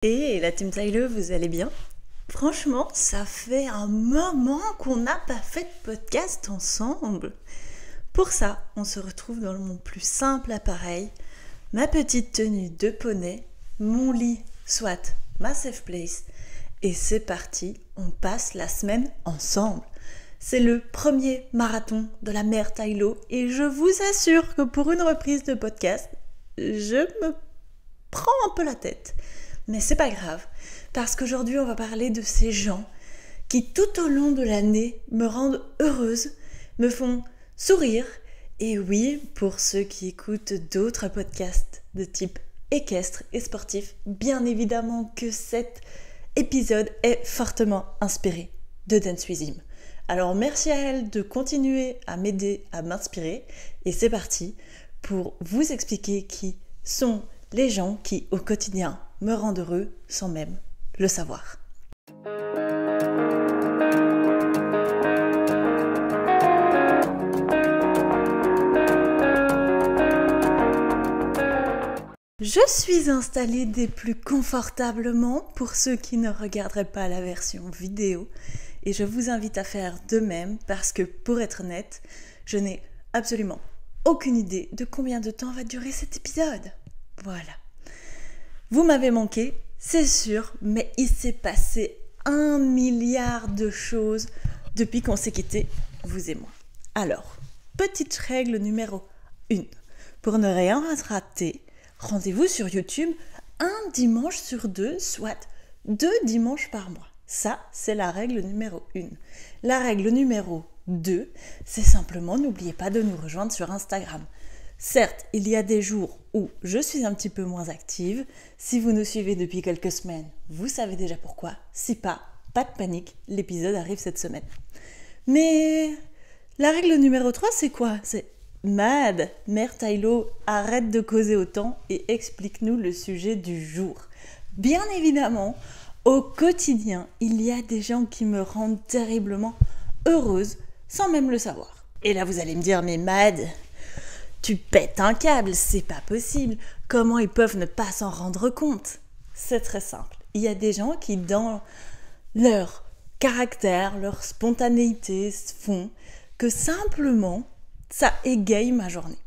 Et la team Tyler, vous allez bien? Franchement, ça fait un moment qu'on n'a pas fait de podcast ensemble. Pour ça, on se retrouve dans mon plus simple appareil, ma petite tenue de poney, mon lit, soit ma safe place, et c'est parti, on passe la semaine ensemble. C'est le premier marathon de la mère Tylo et je vous assure que pour une reprise de podcast, je me prends un peu la tête. Mais c'est pas grave, parce qu'aujourd'hui on va parler de ces gens qui tout au long de l'année me rendent heureuse, me font sourire. Et oui, pour ceux qui écoutent d'autres podcasts de type équestre et sportif, bien évidemment que cet épisode est fortement inspiré de Dance With Him. Alors merci à elle de continuer à m'aider à m'inspirer et c'est parti pour vous expliquer qui sont les gens qui au quotidien me rendent heureux sans même le savoir. Je suis installée des plus confortablement pour ceux qui ne regarderaient pas la version vidéo et je vous invite à faire de même parce que pour être honnête, je n'ai absolument aucune idée de combien de temps va durer cet épisode. Voilà. Vous m'avez manqué, c'est sûr, mais il s'est passé 1 milliard de choses depuis qu'on s'est quittés, vous et moi. Alors, petite règle numéro 1. Pour ne rien rater, rendez-vous sur YouTube un dimanche sur 2, soit 2 dimanches par mois. Ça, c'est la règle numéro 1. La règle numéro 2, c'est simplement n'oubliez pas de nous rejoindre sur Instagram. Certes, il y a des jours où je suis un petit peu moins active. Si vous nous suivez depuis quelques semaines, vous savez déjà pourquoi. Si pas de panique, l'épisode arrive cette semaine. Mais la règle numéro 3, c'est quoi? C'est Mad, mère Tylo, arrête de causer autant et explique-nous le sujet du jour. Bien évidemment, au quotidien, il y a des gens qui me rendent terriblement heureuse sans même le savoir. Et là, vous allez me dire, mais Mad, tu pètes un câble, c'est pas possible. Comment ils peuvent ne pas s'en rendre compte? C'est très simple. Il y a des gens qui, dans leur caractère, leur spontanéité, font que simplement, ça égaye ma journée.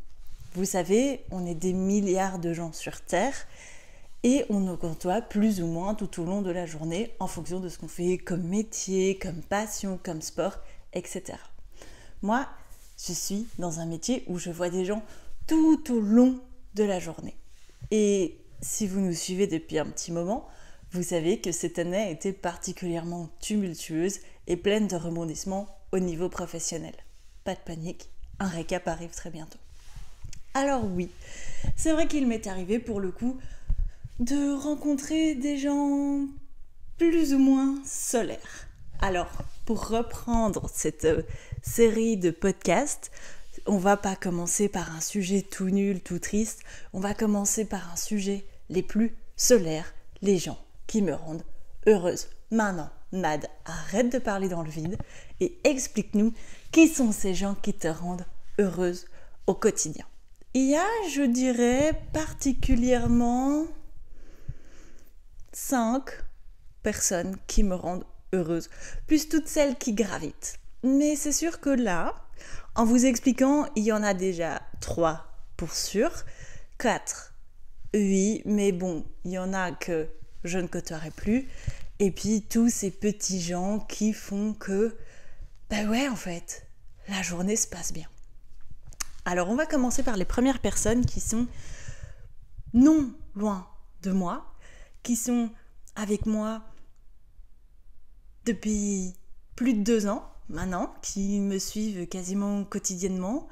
Vous savez, on est des milliards de gens sur Terre et on nous côtoie plus ou moins tout au long de la journée en fonction de ce qu'on fait comme métier, comme passion, comme sport, etc. Moi, je suis dans un métier où je vois des gens tout au long de la journée. Et si vous nous suivez depuis un petit moment, vous savez que cette année a été particulièrement tumultueuse et pleine de rebondissements au niveau professionnel. Pas de panique, un récap arrive très bientôt. Alors oui, c'est vrai qu'il m'est arrivé pour le coup de rencontrer des gens plus ou moins solaires. Alors, pour reprendre cette série de podcasts, on va pas commencer par un sujet tout nul, tout triste, on va commencer par un sujet les plus solaires, les gens qui me rendent heureuse. Maintenant, Mad, arrête de parler dans le vide et explique-nous qui sont ces gens qui te rendent heureuse au quotidien. Il y a, je dirais, particulièrement 5 personnes qui me rendent heureuse, plus toutes celles qui gravitent. Mais c'est sûr que là, en vous expliquant, il y en a déjà 3 pour sûr, 4, oui, mais bon, il y en a que je ne côtoierai plus, et puis tous ces petits gens qui font que, en fait, la journée se passe bien. Alors on va commencer par les premières personnes qui sont non loin de moi, qui sont avec moi depuis plus de 2 ans maintenant, qui me suivent quasiment quotidiennement.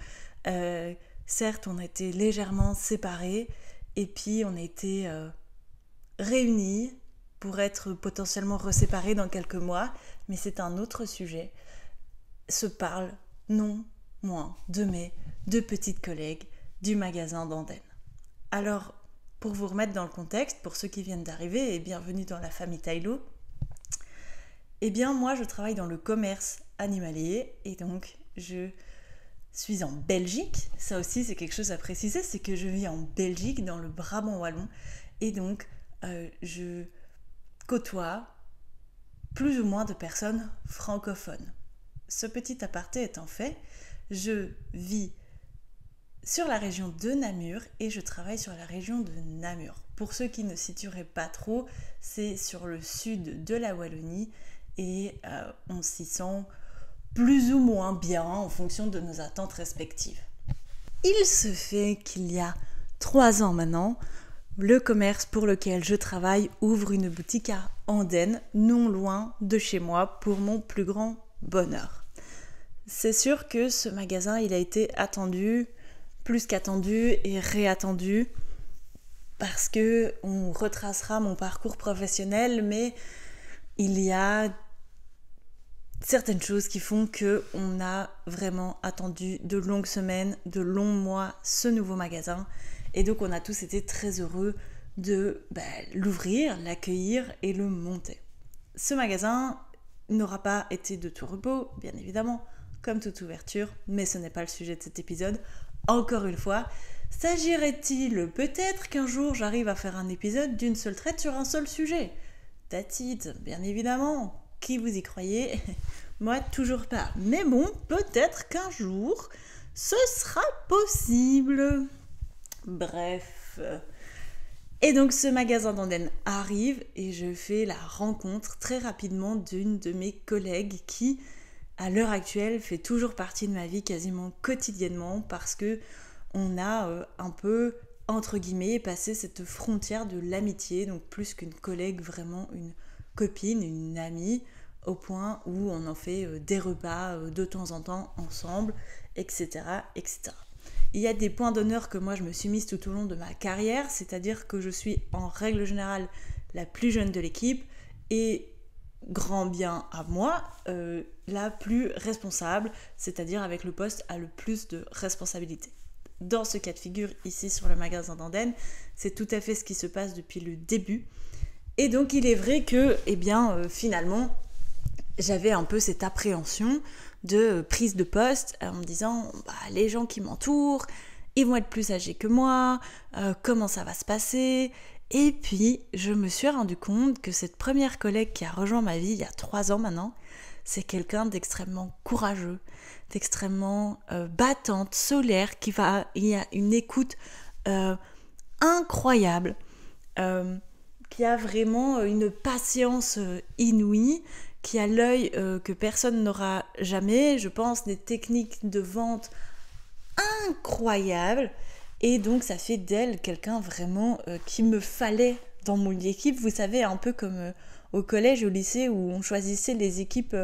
Certes, on a été légèrement séparés et puis on a été réunis pour être potentiellement reséparés dans quelques mois, mais c'est un autre sujet. Se parlent non moins de mes 2 petites collègues du magasin d'Andenne. Alors, pour vous remettre dans le contexte, pour ceux qui viennent d'arriver, et bienvenue dans la famille Tylo, eh bien moi je travaille dans le commerce animalier et donc je suis en Belgique. Ça aussi c'est quelque chose à préciser, c'est que je vis en Belgique dans le Brabant wallon et donc je côtoie plus ou moins de personnes francophones. Ce petit aparté étant fait, je vis sur la région de Namur et je travaille sur la région de Namur. Pour ceux qui ne situeraient pas trop, c'est sur le sud de la Wallonie et on s'y sent plus ou moins bien en fonction de nos attentes respectives. Il se fait qu'il y a 3 ans maintenant, le commerce pour lequel je travaille ouvre une boutique à Andenne, non loin de chez moi, pour mon plus grand bonheur. C'est sûr que ce magasin, il a été attendu, plus qu'attendu et réattendu, parce que on retracera mon parcours professionnel, mais il y a certaines choses qui font qu'on a vraiment attendu de longues semaines, de longs mois ce nouveau magasin. Et donc on a tous été très heureux de l'ouvrir, l'accueillir et le monter. Ce magasin n'aura pas été de tout repos, bien évidemment, comme toute ouverture, mais ce n'est pas le sujet de cet épisode. Encore une fois, s'agirait-il peut-être qu'un jour j'arrive à faire un épisode d'une seule traite sur un seul sujet ? That's it, bien évidemment. Qui vous y croyez ? Moi, toujours pas. Mais bon, peut-être qu'un jour, ce sera possible. Bref. Et donc, ce magasin d'Andenne arrive et je fais la rencontre très rapidement d'une de mes collègues qui, à l'heure actuelle, fait toujours partie de ma vie quasiment quotidiennement parce que on a un peu, entre guillemets, passé cette frontière de l'amitié, donc plus qu'une collègue, vraiment une copine, une amie, au point où on en fait des repas de temps en temps ensemble, etc., etc. Il y a des points d'honneur que moi je me suis mise tout au long de ma carrière, c'est-à-dire que je suis en règle générale la plus jeune de l'équipe et, grand bien à moi, la plus responsable, c'est-à-dire avec le poste à le plus de responsabilité. Dans ce cas de figure, ici sur le magasin d'Andenne, c'est tout à fait ce qui se passe depuis le début. Et donc il est vrai que, finalement, j'avais un peu cette appréhension de prise de poste en me disant les gens qui m'entourent, ils vont être plus âgés que moi, comment ça va se passer ? Et puis je me suis rendu compte que cette première collègue qui a rejoint ma vie il y a 3 ans maintenant, c'est quelqu'un d'extrêmement courageux, d'extrêmement battante, solaire, il a une écoute incroyable, qui a vraiment une patience inouïe, qui a l'œil que personne n'aura jamais, je pense, des techniques de vente incroyables. Et donc, ça fait d'elle quelqu'un vraiment qu'il me fallait dans mon équipe. Vous savez, un peu comme au collège, au lycée, où on choisissait les équipes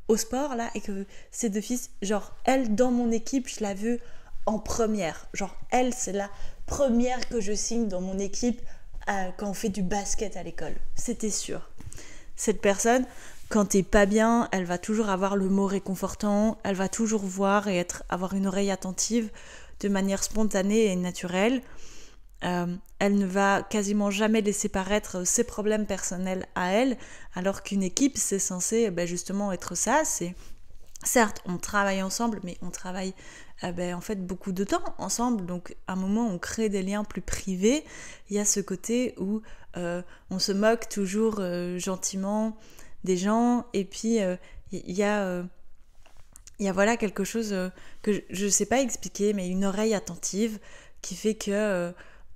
au sport, là, et que ces 2 filles, genre, elle, dans mon équipe, je la veux en première. Genre, elle, c'est la première que je signe dans mon équipe quand on fait du basket à l'école. C'était sûr. Cette personne, quand t'es pas bien, elle va toujours avoir le mot réconfortant, elle va toujours voir et avoir une oreille attentive de manière spontanée et naturelle. Elle ne va quasiment jamais laisser paraître ses problèmes personnels à elle, alors qu'une équipe, c'est censé justement être ça. C'est certes, on travaille ensemble, mais on travaille en fait beaucoup de temps ensemble, donc à un moment on crée des liens plus privés. Il y a ce côté où on se moque toujours gentiment des gens, et puis il y a voilà quelque chose que je ne sais pas expliquer, mais une oreille attentive qui fait que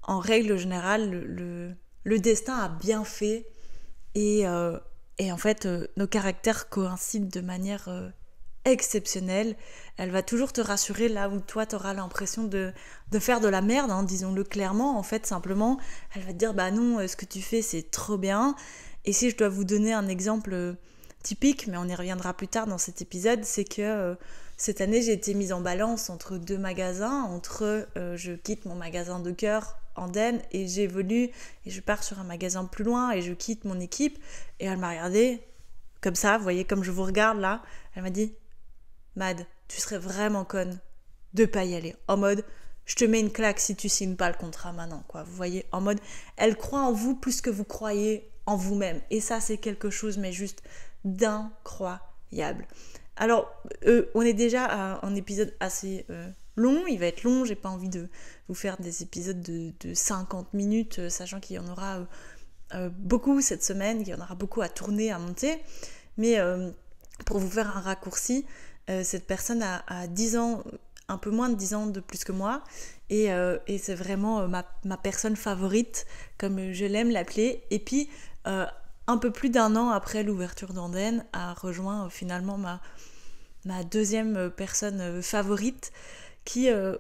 en règle générale le destin a bien fait et en fait nos caractères coïncident de manière exceptionnelle. Elle va toujours te rassurer là où toi t'auras l'impression de faire de la merde, disons-le clairement. En fait, simplement elle va te dire non, ce que tu fais c'est trop bien. Et si je dois vous donner un exemple typique, mais on y reviendra plus tard dans cet épisode, c'est que cette année j'ai été mise en balance entre 2 magasins, je quitte mon magasin de cœur Andenne et j'évolue et je pars sur un magasin plus loin et je quitte mon équipe. Et elle m'a regardée comme ça, vous voyez, comme je vous regarde là, elle m'a dit Mad, tu serais vraiment conne de pas y aller. En mode, je te mets une claque si tu signes pas le contrat maintenant, quoi. Vous voyez, en mode, elle croit en vous plus que vous croyez en vous-même. Et ça, c'est quelque chose, mais juste d'incroyable. Alors, on est déjà à un épisode assez long. Il va être long. J'ai pas envie de vous faire des épisodes de 50 minutes, sachant qu'il y en aura beaucoup cette semaine, il y en aura beaucoup à tourner, à monter, mais pour vous faire un raccourci, cette personne a 10 ans, un peu moins de 10 ans de plus que moi, et c'est vraiment ma personne favorite, comme je l'aime l'appeler. Et puis, un peu plus d'un an après l'ouverture d'Anden, a rejoint finalement ma deuxième personne favorite,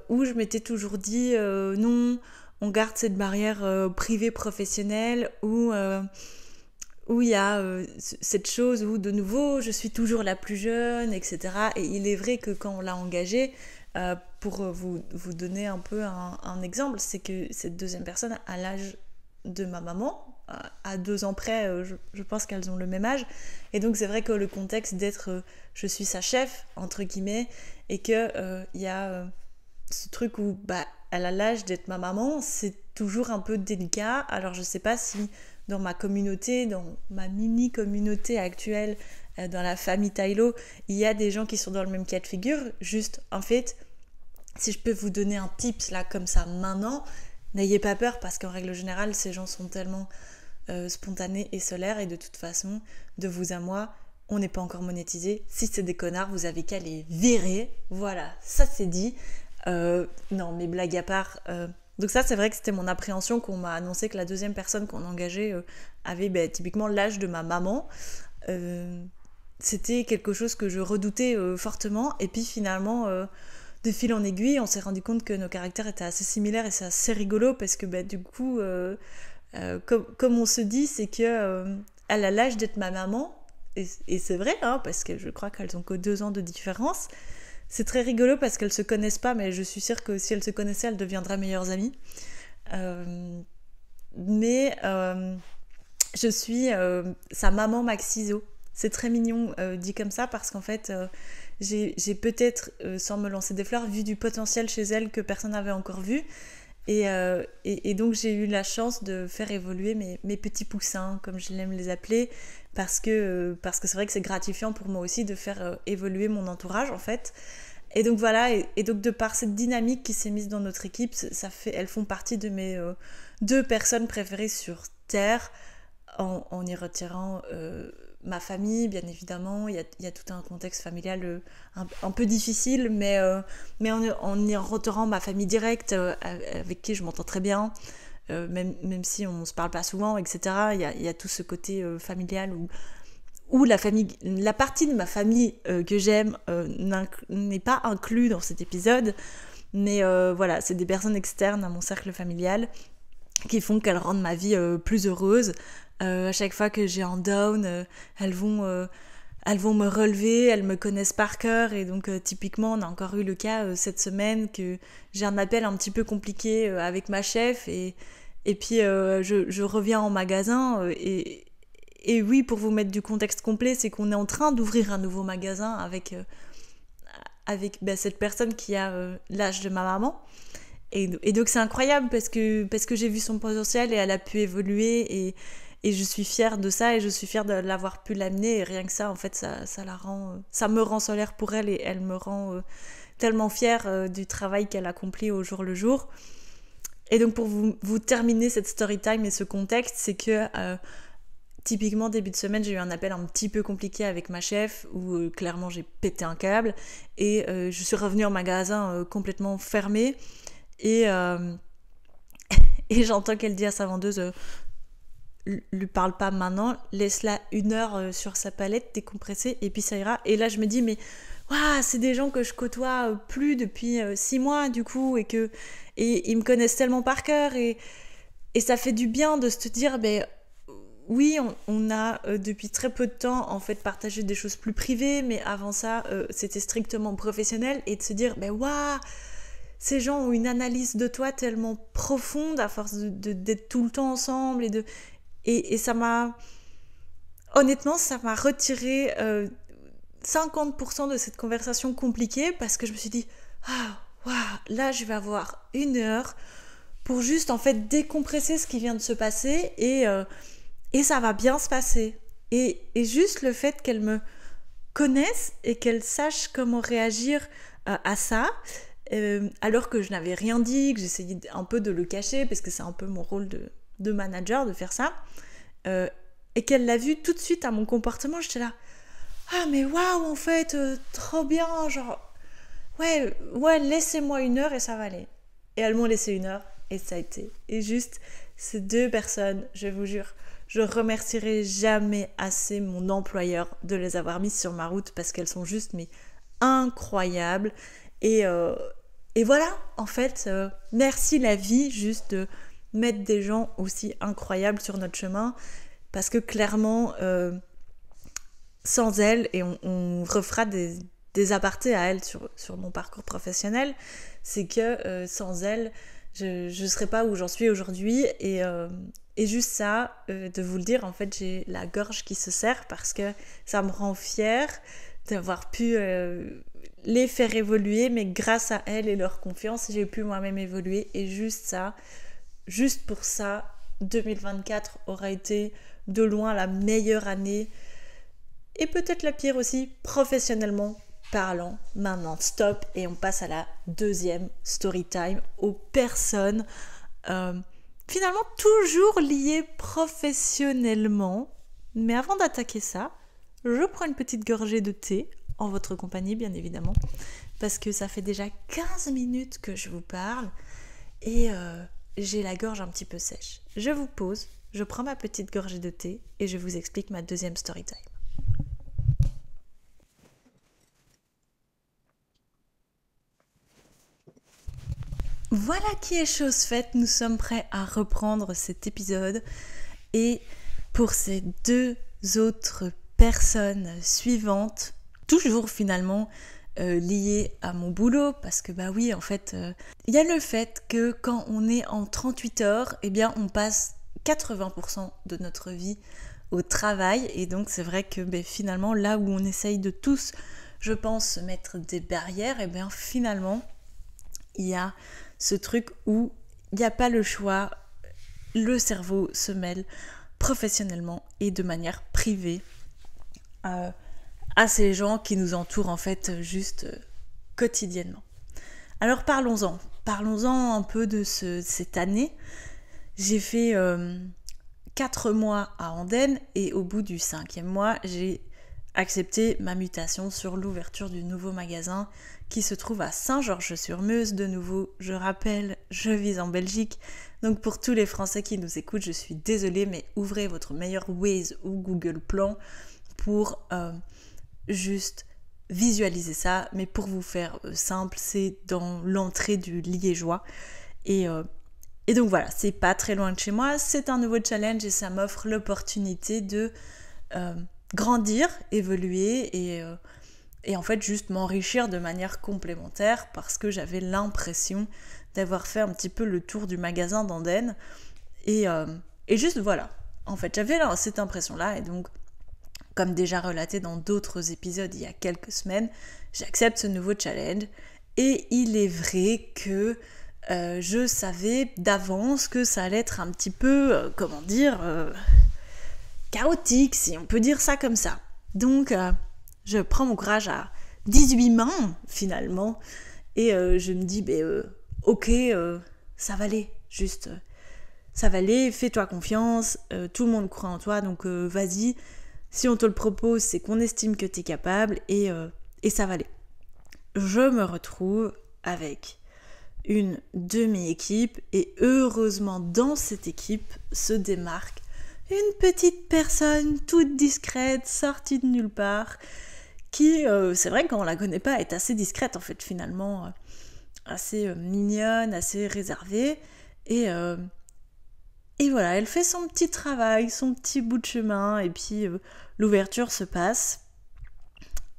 où je m'étais toujours dit non, on garde cette barrière privée professionnelle, où il y a cette chose où de nouveau je suis toujours la plus jeune, etc. Et il est vrai que quand on l'a engagée, pour vous donner un peu un exemple, c'est que cette deuxième personne a l'âge de ma maman, à 2 ans près, je pense qu'elles ont le même âge, et donc c'est vrai que le contexte d'être je suis sa chef entre guillemets, et que y a ce truc où elle a l'âge d'être ma maman, c'est toujours un peu délicat. Alors je sais pas si dans ma communauté, dans ma mini communauté actuelle, dans la famille Tylo, il y a des gens qui sont dans le même cas de figure. Juste en fait, si je peux vous donner un tips là comme ça maintenant, n'ayez pas peur, parce qu'en règle générale ces gens sont tellement spontanés et solaires, et de toute façon, de vous à moi, on n'est pas encore monétisé. Si c'est des connards, vous avez qu'à les virer. Voilà, ça c'est dit. Non, mais blague à part, donc ça c'est vrai que c'était mon appréhension qu'on m'a annoncé que la deuxième personne qu'on engageait avait typiquement l'âge de ma maman. C'était quelque chose que je redoutais fortement, et puis finalement de fil en aiguille on s'est rendu compte que nos caractères étaient assez similaires, et c'est assez rigolo parce que du coup comme on se dit, c'est que elle a l'âge d'être ma maman, et c'est vrai parce que je crois qu'elles ont que 2 ans de différence. C'est très rigolo parce qu'elles se connaissent pas, mais je suis sûre que si elles se connaissaient, elles deviendraient meilleures amies. Mais je suis sa maman Maxiso. C'est très mignon dit comme ça, parce qu'en fait, j'ai peut-être, sans me lancer des fleurs, vu du potentiel chez elle que personne n'avait encore vu. Et donc j'ai eu la chance de faire évoluer mes petits poussins, comme je l'aime les appeler, parce que c'est vrai que c'est gratifiant pour moi aussi de faire évoluer mon entourage en fait. Et donc voilà, et donc de par cette dynamique qui s'est mise dans notre équipe, elles font partie de mes 2 personnes préférées sur Terre, en y retirant ma famille, bien évidemment. Il y a tout un contexte familial un peu difficile, mais en y retirant ma famille directe, avec qui je m'entends très bien, même si on ne se parle pas souvent, etc. Il y a tout ce côté familial où la partie de ma famille que j'aime n'est pas inclue dans cet épisode, mais voilà, c'est des personnes externes à mon cercle familial qui font qu'elles rendent ma vie plus heureuse. À chaque fois que j'ai un down, elles vont me relever, elles me connaissent par cœur, et donc typiquement on a encore eu le cas cette semaine que j'ai un appel un petit peu compliqué avec ma chef, et puis je reviens en magasin, et oui, pour vous mettre du contexte complet, c'est qu'on est en train d'ouvrir un nouveau magasin avec cette personne qui a l'âge de ma maman. Et donc c'est incroyable parce que j'ai vu son potentiel et elle a pu évoluer, et je suis fière de ça, et je suis fière de l'avoir pu l'amener, et rien que ça en fait ça me rend solaire pour elle, et elle me rend tellement fière du travail qu'elle accomplit au jour le jour. Et donc pour vous terminer cette story time et ce contexte, c'est que typiquement début de semaine j'ai eu un appel un petit peu compliqué avec ma chef où clairement j'ai pété un câble, et je suis revenue en magasin complètement fermée, et j'entends qu'elle dit à sa vendeuse lui parle pas maintenant, laisse-la 1 heure sur sa palette décompressée, et puis ça ira. Et là je me dis mais waouh, c'est des gens que je côtoie plus depuis 6 mois du coup, et ils me connaissent tellement par cœur, et ça fait du bien de se dire oui, on a depuis très peu de temps en fait partagé des choses plus privées, mais avant ça c'était strictement professionnel, et de se dire waouh, ces gens ont une analyse de toi tellement profonde à force d'être tout le temps ensemble, et ça m'a honnêtement ça m'a retiré 50% de cette conversation compliquée, parce que je me suis dit waouh, là je vais avoir 1 heure pour juste en fait décompresser ce qui vient de se passer, et ça va bien se passer. Et juste le fait qu'elle me connaisse et qu'elle sache comment réagir à ça, alors que je n'avais rien dit, que j'essayais un peu de le cacher, parce que c'est un peu mon rôle de manager de faire ça. et qu'elle l'a vu tout de suite à mon comportement, j'étais là, ah mais waouh, en fait, trop bien, genre, ouais, laissez-moi 1 heure et ça va aller. Et elles m'ont laissé 1 heure et ça a été. Et juste, ces 2 personnes, je vous jure, je remercierai jamais assez mon employeur de les avoir mises sur ma route parce qu'elles sont juste mais incroyables. Et voilà, en fait, merci la vie juste de mettre des gens aussi incroyables sur notre chemin parce que clairement, sans elles, et on refera des apartés à elles sur mon parcours professionnel, c'est que sans elles, je ne serais pas où j'en suis aujourd'hui et juste ça, de vous le dire, en fait j'ai la gorge qui se serre parce que ça me rend fière d'avoir pu les faire évoluer, mais grâce à elles et leur confiance, j'ai pu moi-même évoluer et juste ça, juste pour ça, 2024 aura été de loin la meilleure année et peut-être la pire aussi, professionnellement parlant. Maintenant, stop, et on passe à la deuxième story time, aux personnes finalement toujours liées professionnellement. Mais avant d'attaquer ça, je prends une petite gorgée de thé, en votre compagnie bien évidemment, parce que ça fait déjà 15 minutes que je vous parle, et j'ai la gorge un petit peu sèche. Je vous pose, je prends ma petite gorgée de thé, et je vous explique ma deuxième story time. Voilà qui est chose faite, nous sommes prêts à reprendre cet épisode et pour ces 2 autres personnes suivantes, toujours finalement liées à mon boulot, parce que bah oui en fait, il y a le fait que quand on est en 38 heures, eh bien on passe 80% de notre vie au travail et donc c'est vrai que finalement là où on essaye de tous, je pense, se mettre des barrières, et bien finalement il y a ce truc où il n'y a pas le choix, le cerveau se mêle professionnellement et de manière privée à ces gens qui nous entourent en fait juste quotidiennement. Alors parlons-en un peu de cette année. J'ai fait 4 mois à Andenne et au bout du 5e mois, j'ai accepté ma mutation sur l'ouverture du nouveau magasin qui se trouve à Saint-Georges-sur-Meuse. De nouveau, je rappelle, je vis en Belgique. Donc pour tous les Français qui nous écoutent, je suis désolée, mais ouvrez votre meilleur Waze ou Google Plan pour juste visualiser ça. Mais pour vous faire simple, c'est dans l'entrée du Liégeois. Et donc voilà, c'est pas très loin de chez moi. C'est un nouveau challenge et ça m'offre l'opportunité de grandir, évoluer et en fait juste m'enrichir de manière complémentaire parce que j'avais l'impression d'avoir fait un petit peu le tour du magasin d'Andenne et juste voilà, en fait j'avais cette impression-là et donc comme déjà relaté dans d'autres épisodes il y a quelques semaines, j'accepte ce nouveau challenge et il est vrai que je savais d'avance que ça allait être un petit peu, chaotique, si on peut dire ça comme ça. Donc, je prends mon courage à 18 mains, finalement, et je me dis, ok, ça va aller, juste, ça va aller, fais-toi confiance, tout le monde croit en toi, donc vas-y, si on te le propose, c'est qu'on estime que t'es capable, et ça va aller. Je me retrouve avec une demi-équipe, et heureusement, dans cette équipe se démarque une petite personne toute discrète, sortie de nulle part, qui, c'est vrai quand on la connaît pas, est assez discrète en fait finalement, assez mignonne, assez réservée, et voilà, elle fait son petit travail, son petit bout de chemin, et puis l'ouverture se passe,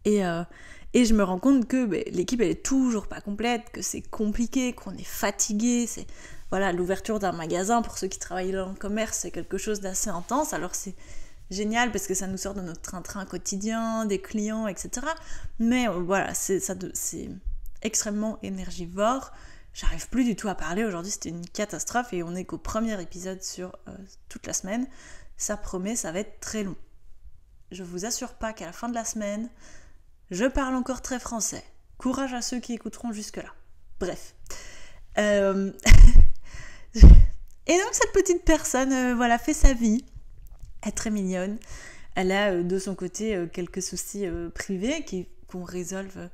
et je me rends compte que l'équipe elle est toujours pas complète, que c'est compliqué, qu'on est fatigué, c'est... Voilà, l'ouverture d'un magasin, pour ceux qui travaillent dans le commerce, c'est quelque chose d'assez intense. Alors c'est génial parce que ça nous sort de notre train-train quotidien, des clients, etc. Mais voilà, c'est extrêmement énergivore. J'arrive plus du tout à parler. Aujourd'hui, c'était une catastrophe et on n'est qu'au premier épisode sur toute la semaine. Ça promet, ça va être très long. Je vous assure pas qu'à la fin de la semaine, je parle encore très français. Courage à ceux qui écouteront jusque-là. Bref. Et donc cette petite personne fait sa vie, Elle est très mignonne. Elle a de son côté quelques soucis privés qu'on résolve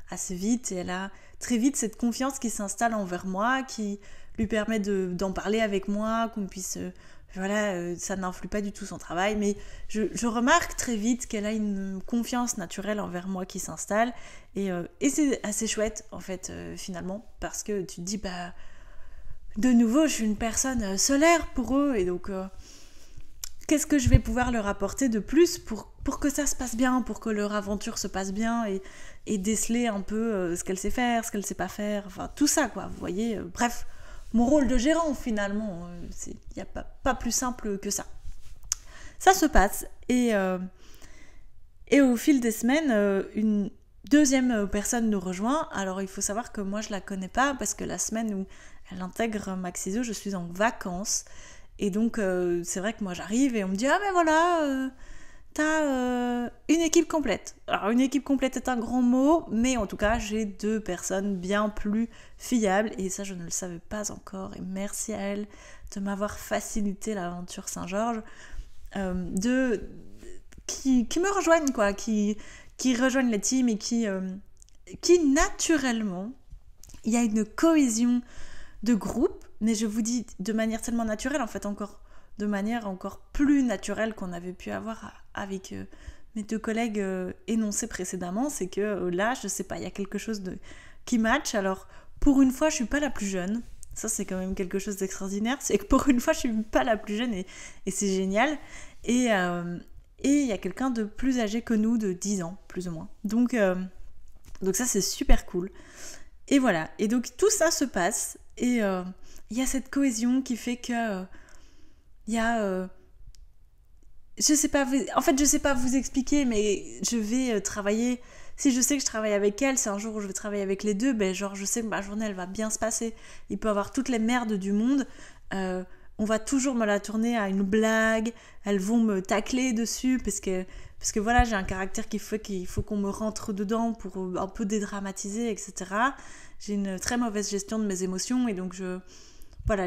assez vite. Et elle a très vite cette confiance qui s'installe envers moi, qui lui permet d'en parler avec moi, qu'on puisse... ça n'influe pas du tout son travail. Mais je remarque très vite qu'elle a une confiance naturelle envers moi qui s'installe. Et c'est assez chouette, en fait, finalement. Parce que tu te dis, de nouveau, je suis une personne solaire pour eux. Et donc... qu'est-ce que je vais pouvoir leur apporter de plus pour que ça se passe bien, pour que leur aventure se passe bien et déceler un peu ce qu'elle sait faire, ce qu'elle sait pas faire, enfin tout ça quoi, vous voyez, bref, mon rôle de gérant finalement, il n'y a pas plus simple que ça. Ça se passe et au fil des semaines, une deuxième personne nous rejoint. Alors il faut savoir que moi je la connais pas parce que la semaine où elle intègre Maxiso, je suis en vacances. Et donc, c'est vrai que moi j'arrive et on me dit « Ah, mais voilà, t'as une équipe complète. » Alors, une équipe complète est un grand mot, mais en tout cas, j'ai 2 personnes bien plus fiables. Et ça, je ne le savais pas encore. Et merci à elle de m'avoir facilité l'aventure Saint-Georges. Qui me rejoignent, quoi. Qui rejoignent les teams et qui naturellement, il y a une cohésion de groupe. Mais je vous dis de manière tellement naturelle, en fait, de manière encore plus naturelle qu'on avait pu avoir avec mes 2 collègues énoncés précédemment, c'est que là, je sais pas, il y a quelque chose qui match. Alors, pour une fois, je suis pas la plus jeune. Ça, c'est quand même quelque chose d'extraordinaire. C'est que pour une fois, je suis pas la plus jeune et c'est génial. Et il y a quelqu'un de plus âgé que nous, de 10 ans, plus ou moins. Donc ça, c'est super cool. Et voilà. Et donc, tout ça se passe et... il y a cette cohésion qui fait que il y a je sais pas vous expliquer, mais je vais travailler, si je sais que je travaille avec elle, c'est un jour où je vais travailler avec les 2, genre je sais que ma journée elle va bien se passer. Il peut y avoir toutes les merdes du monde, on va toujours me la tourner à une blague, elles vont me tacler dessus parce que voilà, j'ai un caractère qu'il faut qu'on me rentre dedans pour un peu dédramatiser, etc. J'ai une très mauvaise gestion de mes émotions et donc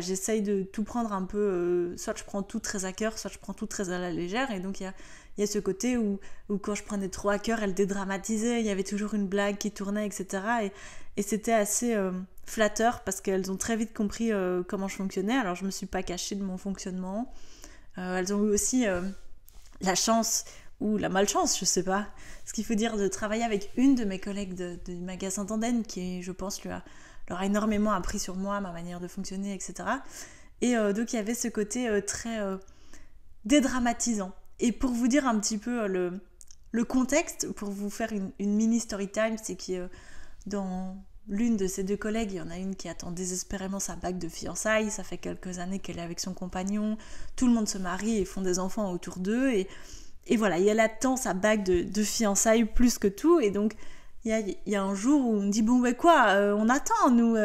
j'essaye de tout prendre un peu, soit je prends tout très à cœur, soit je prends tout très à la légère, et donc il y a ce côté où quand je prenais trop à cœur, elle dédramatisait, il y avait toujours une blague qui tournait, etc. Et c'était assez flatteur parce qu'elles ont très vite compris comment je fonctionnais. Alors je me suis pas cachée de mon fonctionnement. Elles ont eu aussi la chance ou la malchance, je sais pas, ce qu'il faut dire, de travailler avec une de mes collègues du magasin d'Andenne qui, je pense, leur a énormément appris sur moi, ma manière de fonctionner, etc. Et donc il y avait ce côté très dédramatisant. Et pour vous dire un petit peu le contexte, pour vous faire une mini story time, c'est que dans l'une de ces 2 collègues, il y en a une qui attend désespérément sa bague de fiançailles, ça fait quelques années qu'elle est avec son compagnon, tout le monde se marie et font des enfants autour d'eux, et voilà, et elle attend sa bague de fiançailles plus que tout, et donc il y a un jour où on me dit bon ben quoi, on attend nous,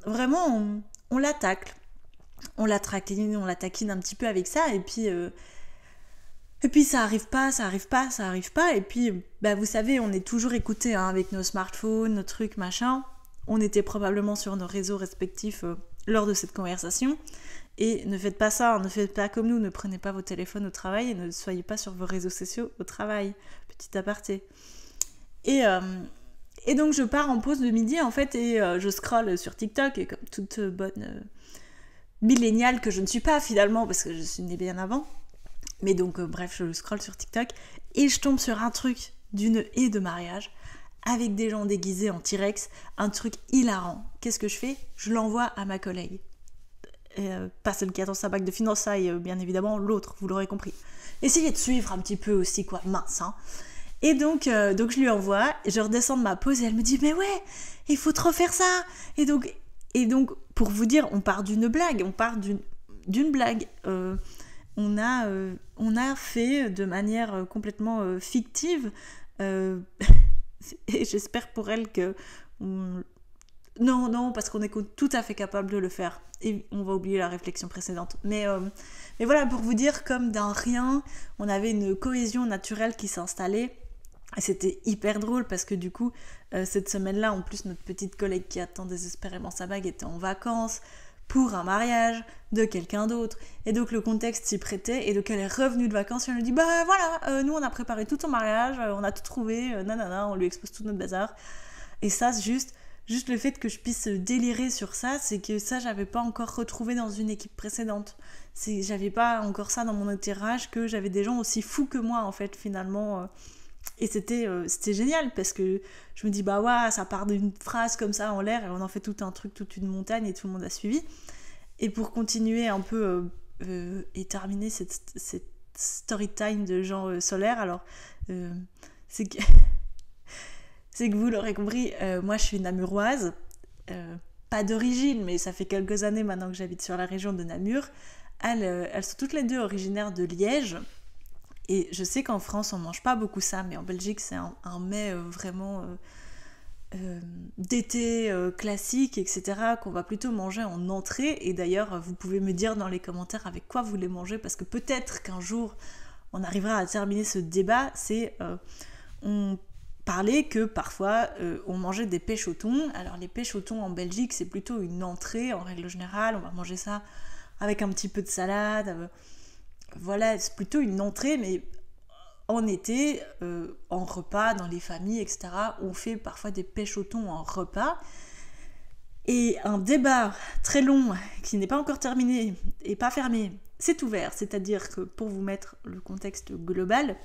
vraiment on la tacle, on la taquine un petit peu avec ça, et puis ça arrive pas, et puis vous savez, on est toujours écoutés avec nos smartphones, nos trucs machin, on était probablement sur nos réseaux respectifs lors de cette conversation. Et ne faites pas ça, ne faites pas comme nous, ne prenez pas vos téléphones au travail et ne soyez pas sur vos réseaux sociaux au travail. Petit aparté. Et donc je pars en pause de midi en fait et je scrolle sur TikTok, et comme toute bonne milléniale que je ne suis pas finalement parce que je suis née bien avant. Mais donc bref, je scrolle sur TikTok et je tombe sur un truc d'une haie de mariage avec des gens déguisés en T-Rex, un truc hilarant. Qu'est-ce que je fais ? Je l'envoie à ma collègue. Pas celle qui attend sa bague de fiançailles, bien évidemment, l'autre, vous l'aurez compris. Essayez de suivre un petit peu aussi, quoi, mince, hein. Et donc je lui envoie, et je redescends de ma pause, et elle me dit « Mais ouais, il faut trop faire ça !» Et donc, pour vous dire, on part d'une blague, d'une blague. On a fait de manière complètement fictive, et j'espère pour elle que... Non, parce qu'on est tout à fait capable de le faire. Et on va oublier la réflexion précédente. Mais voilà, pour vous dire, comme d'un rien, on avait une cohésion naturelle qui s'installait. Et c'était hyper drôle parce que du coup, cette semaine-là, en plus, notre petite collègue qui attend désespérément sa bague était en vacances. pour un mariage de quelqu'un d'autre. Et donc le contexte s'y prêtait, et donc elle est revenue de vacances et elle lui dit bah voilà, nous on a préparé tout ton mariage, on a tout trouvé, nanana, on lui expose tout notre bazar. Et ça, c'est juste le fait que je puisse délirer sur ça, c'est que ça j'avais pas encore retrouvé dans une équipe précédente. J'avais pas encore ça dans mon entourage, que j'avais des gens aussi fous que moi en fait finalement. Et c'était génial parce que je me dis bah ouais, ça part d'une phrase comme ça en l'air et on en fait tout un truc, toute une montagne, et tout le monde a suivi. Et pour continuer un peu et terminer cette story time de Jean Solaire, alors c'est que c'est que vous l'aurez compris, moi je suis namuroise, pas d'origine, mais ça fait quelques années maintenant que j'habite sur la région de Namur. Elles sont toutes les deux originaires de Liège. Et je sais qu'en France, on mange pas beaucoup ça, mais en Belgique, c'est un mets vraiment d'été classique, etc., qu'on va plutôt manger en entrée. Et d'ailleurs, vous pouvez me dire dans les commentaires avec quoi vous les mangez, parce que peut-être qu'un jour, on arrivera à terminer ce débat. On parlait que parfois, on mangeait des pêches au thon. Alors, les pêches au thon en Belgique, c'est plutôt une entrée, en règle générale. On va manger ça avec un petit peu de salade, voilà, c'est plutôt une entrée, mais en été, en repas, dans les familles, etc., on fait parfois des pêches au thon en repas. Et un débat très long, qui n'est pas encore terminé et pas fermé, c'est ouvert. C'est-à-dire que pour vous mettre le contexte global,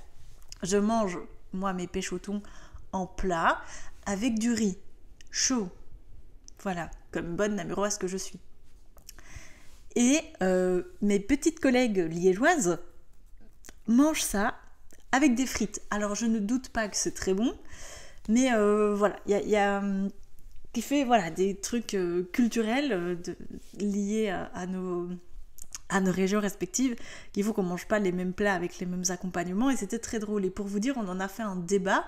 je mange, moi, mes pêches au thon en plat, avec du riz chaud. Voilà, comme bonne namuroise que je suis. Et mes petites collègues liégeoises mangent ça avec des frites. Alors je ne doute pas que c'est très bon, mais voilà, il y a qui fait voilà, des trucs culturels liés à nos régions respectives, qu'il faut qu'on ne mange pas les mêmes plats avec les mêmes accompagnements, et c'était très drôle. Et pour vous dire, on en a fait un débat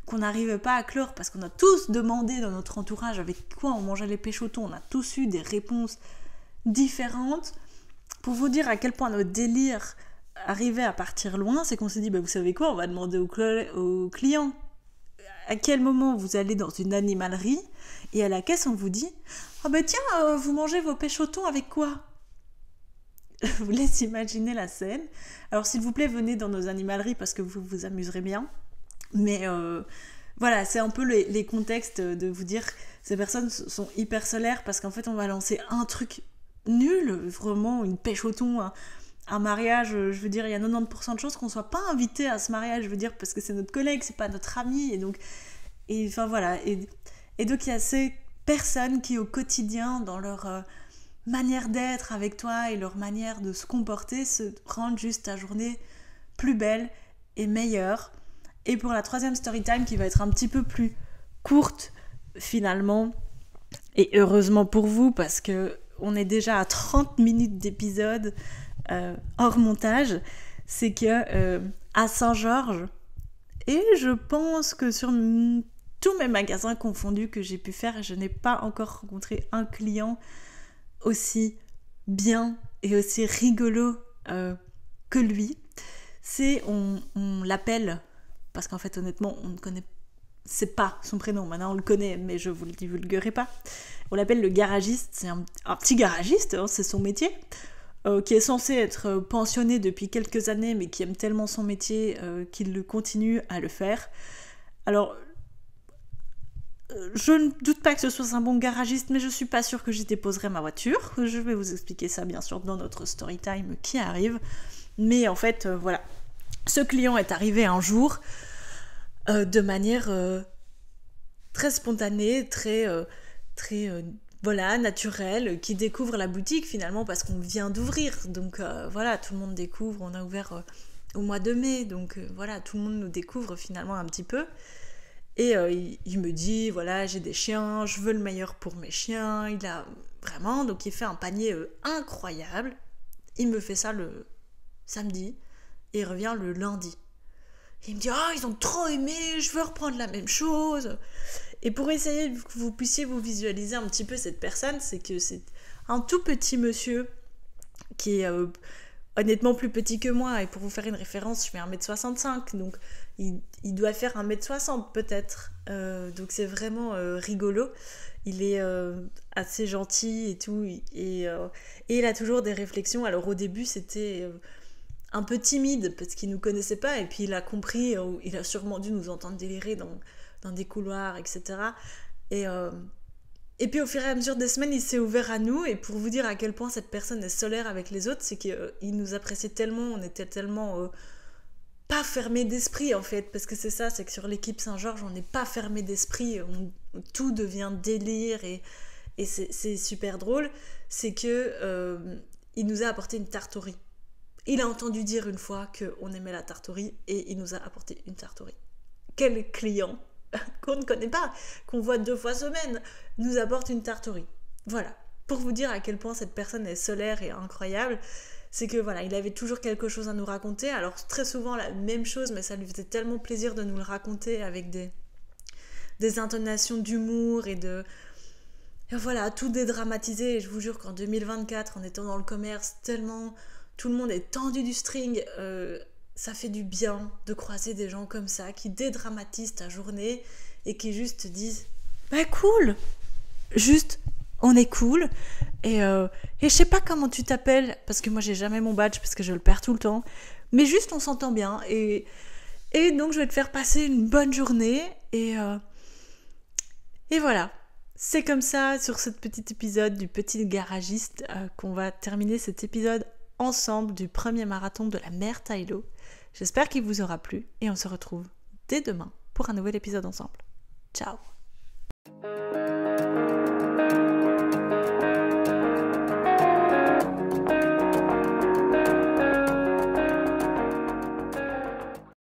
qu'on n'arrivait pas à clore, parce qu'on a tous demandé dans notre entourage avec quoi on mangeait les pêches au thon, on a tous eu des réponses différentes. Pour vous dire à quel point notre délire arrivait à partir loin, c'est qu'on s'est dit, bah, vous savez quoi, on va demander aux clients à quel moment vous allez dans une animalerie, et à la caisse on vous dit, ah bah tiens, vous mangez vos pêches au thon avec quoi? Je vous laisse imaginer la scène. Alors s'il vous plaît, venez dans nos animaleries parce que vous vous amuserez bien, mais voilà, c'est un peu les contextes de vous dire, ces personnes sont hyper solaires parce qu'en fait on va lancer un truc nul, vraiment une pêche au thon, un mariage, je veux dire, il y a 90% de chances qu'on soit pas invité à ce mariage, je veux dire, parce que c'est notre collègue, c'est pas notre ami, et donc, enfin voilà, et donc il y a ces personnes qui au quotidien, dans leur manière d'être avec toi et leur manière de se comporter, se rendent juste ta journée plus belle et meilleure. Et pour la troisième story time, qui va être un petit peu plus courte finalement, et heureusement pour vous, parce que on est déjà à 30 minutes d'épisode hors montage, c'est que à Saint-Georges, et je pense que sur tous mes magasins confondus que j'ai pu faire, je n'ai pas encore rencontré un client aussi bien et aussi rigolo que lui. On l'appelle, parce qu'en fait honnêtement on ne connaît, c'est pas son prénom, maintenant on le connaît, mais je vous le divulguerai pas. On l'appelle le garagiste, c'est un petit garagiste, hein, c'est son métier, qui est censé être pensionné depuis quelques années, mais qui aime tellement son métier qu'il continue à le faire. Alors, je ne doute pas que ce soit un bon garagiste, mais je suis pas sûre que j'y déposerai ma voiture. Je vais vous expliquer ça bien sûr dans notre story time qui arrive. Mais en fait, voilà. Ce client est arrivé un jour de manière très spontanée, très voilà, naturelle, qui découvre la boutique finalement parce qu'on vient d'ouvrir. Donc voilà, tout le monde découvre, on a ouvert au mois de mai, donc voilà, tout le monde nous découvre finalement un petit peu. Et il me dit, voilà, j'ai des chiens, je veux le meilleur pour mes chiens, il a vraiment, donc il fait un panier incroyable. Il me fait ça le samedi et il revient le lundi. Il me dit, ils ont trop aimé, je veux reprendre la même chose. Et pour essayer que vous puissiez vous visualiser un petit peu cette personne, c'est que c'est un tout petit monsieur qui est honnêtement plus petit que moi. Et pour vous faire une référence, je fais 1m65, donc il doit faire 1m60 peut-être. Donc c'est vraiment rigolo. Il est assez gentil et tout. Et il a toujours des réflexions. Alors au début, c'était un peu timide parce qu'il ne nous connaissait pas. Et puis il a compris, il a sûrement dû nous entendre délirer dans des couloirs, etc. Et puis au fur et à mesure des semaines, il s'est ouvert à nous. Et pour vous dire à quel point cette personne est solaire avec les autres, c'est qu'il nous appréciait tellement, on était tellement pas fermé d'esprit en fait. Parce que c'est ça, c'est que sur l'équipe Saint-Georges, on n'est pas fermé d'esprit. Tout devient délire et c'est super drôle. C'est que il nous a apporté une tarte au riz. Il a entendu dire une fois qu'on aimait la tarte au riz et il nous a apporté une tarte au riz. Quel client qu'on ne connaît pas, qu'on voit 2 fois semaine, nous apporte une tarte au riz. Voilà, pour vous dire à quel point cette personne est solaire et incroyable, c'est que voilà, il avait toujours quelque chose à nous raconter, alors très souvent la même chose, mais ça lui faisait tellement plaisir de nous le raconter avec des intonations d'humour et voilà, tout dédramatiser. Et je vous jure qu'en 2024, en étant dans le commerce, tellement tout le monde est tendu du string, ça fait du bien de croiser des gens comme ça qui dédramatisent ta journée et qui juste te disent bah cool, juste on est cool et je sais pas comment tu t'appelles parce que moi j'ai jamais mon badge parce que je le perds tout le temps, mais juste on s'entend bien et donc je vais te faire passer une bonne journée et voilà. C'est comme ça, sur ce petit épisode du petit garagiste, qu'on va terminer cet épisode ensemble du premier marathon de la Mère Tylo. J'espère qu'il vous aura plu et on se retrouve dès demain pour un nouvel épisode ensemble. Ciao!